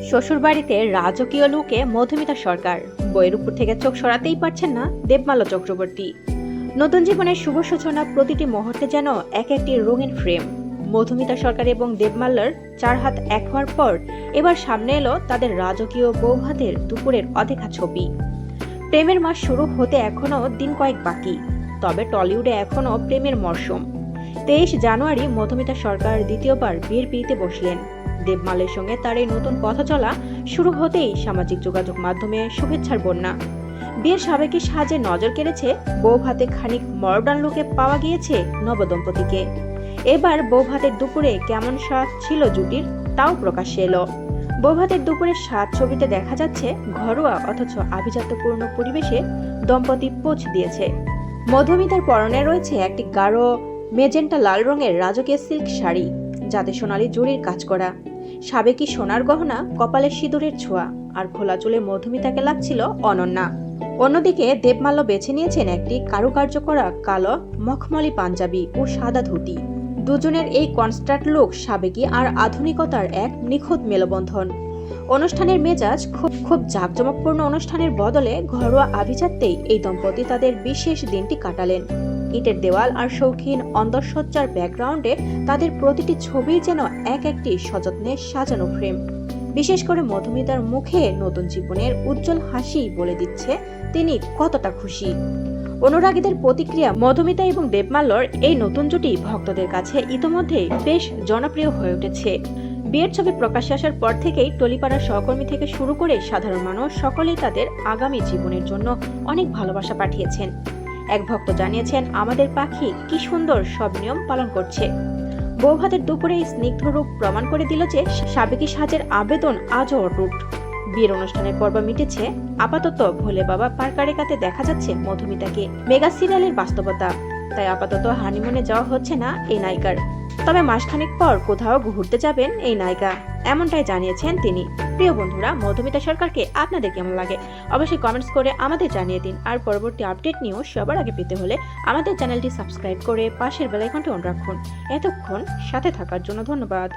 শ্বশুরবাড়িতে রাজকীয় লুকে মধুমিতা সরকার, বইয়ের উপর থেকে চোখ সরাতেই পারছেন না দেবমাল্য চক্রবর্তী। নতুন জীবনের শুভ সূচনা, প্রতিটি মুহূর্তে যেন এক একটি রঙিন ফ্রেম। মধুমিতা সরকার এবং দেবমাল্যর 4 হাত এক হওয়ার পর এবার সামনে এলো তাদের রাজকীয় বৌভাতের দুপুরের অদেখা ছবি। প্রেমের মাস শুরু হতে এখনো দিন কয়েক বাকি, তবে টলিউডে এখনো প্রেমের মরশুম। 23 জানুয়ারি মধুমিতা সরকার দ্বিতীয়বার বিয়ের পিড়িতে বসলেন। দেবমাল্যের সঙ্গে তার এই নতুন পথ চলা শুরু হতেই সামাজিক যোগাযোগ মাধ্যমে শুভেচ্ছার বন্যা। বিয়ের সাবেকি সাজে নজর কেড়েছে, বৌভাতে খানিক মডার্ন লুকে পাওয়া গিয়েছে নবদম্পতিকে। এবার বৌভাতের দুপুরে কেমন স্বাদ ছিল জুটির, তাও প্রকাশ্যে এলো। বৌভাতের দুপুরের স্বাদ ছবিতে দেখা যাচ্ছে ঘরোয়া অথচ আভিজাত্যপূর্ণ পরিবেশে দম্পতি পোঁছ দিয়েছে। মধুমিতার পরনে রয়েছে একটি গাঢ় মেজেন্টা লাল রঙের রাজকীয় সিল্ক শাড়ি, যাতে সোনালি জরির কাজ করা। সাবেকি সোনার গহনা, কপালে সিঁদুরের ছোঁয়া, আর খোলা চুলে মধুমিতাকে লাগছিল অনন্যা। অন্যদিকে দেবমাল্য বেছে নিয়েছেন একটি কারুকার্য করা কালো মখমলি পাঞ্জাবি ও সাদা ধুতি। দুজনের এই কনস্ট্রাক্ট লুক সাবেকি আর আধুনিকতার এক নিখুঁত মেলবন্ধন। অনুষ্ঠানের মেজাজ খুব জাঁকজমকপূর্ণ অনুষ্ঠানের বদলে ঘরোয়া আভিজাত্যেই এই দম্পতি তাদের বিশেষ দিনটি কাটালেন। ইটের দেওয়াল আর শৌখিন অন্দরসজ্জার ব্যাকগ্রাউন্ডে তাদের প্রতিটি ছবি যেন এক একটি সযত্নে সাজানো ফ্রেম। বিশেষ করে মধুমিতার মুখে নতুন জীবনের উজ্জ্বল হাসি বলে দিচ্ছে তিনি কতটা খুশি। অনুরাগীদের প্রতিক্রিয়া, মধুমিতা এবং দেবমাল্যর এই নতুন জুটি ভক্তদের কাছে ইতোমধ্যেই বেশ জনপ্রিয় হয়ে উঠেছে। বিয়ের ছবি প্রকাশ্যে আসার পর থেকেই টলিপাড়ার সহকর্মী থেকে শুরু করে সাধারণ মানুষ সকলেই তাদের আগামী জীবনের জন্য অনেক ভালোবাসা পাঠিয়েছেন। এক ভক্ত জানিয়েছেন, আমাদের পাখি কি সুন্দর সব নিয়ম পালন করছে। বৌভাতের দুপুরে এই স্নিগ্ধ রূপ প্রমাণ করে দিল যে সাবেকি সাজের আবেদন আজও অটুট। বিয়ের অনুষ্ঠানের পর্ব মিটেছে, আপাতত ভোলে বাবা পার্কারেকাতে দেখা যাচ্ছে মধুমিতাকে। মেগা সিরিয়ালের বাস্তবতা, তাই আপাতত হানিমুনে যাওয়া হচ্ছে না এই নায়িকার। তবে মাসখানেক পর কোথাও ঘুরতে যাবেন এই নায়িকা, এমনটাই জানিয়েছেন তিনি। প্রিয় বন্ধুরা, মধুমিতা সরকারকে আপনাদের কেমন লাগে অবশ্যই কমেন্টস করে আমাদের জানিয়ে দিন। আর পরবর্তী আপডেট নিউজ সবার আগে পেতে হলে আমাদের চ্যানেলটি সাবস্ক্রাইব করে পাশের বেল আইকনটি অন রাখুন। এতক্ষণ সাথে থাকার জন্য ধন্যবাদ।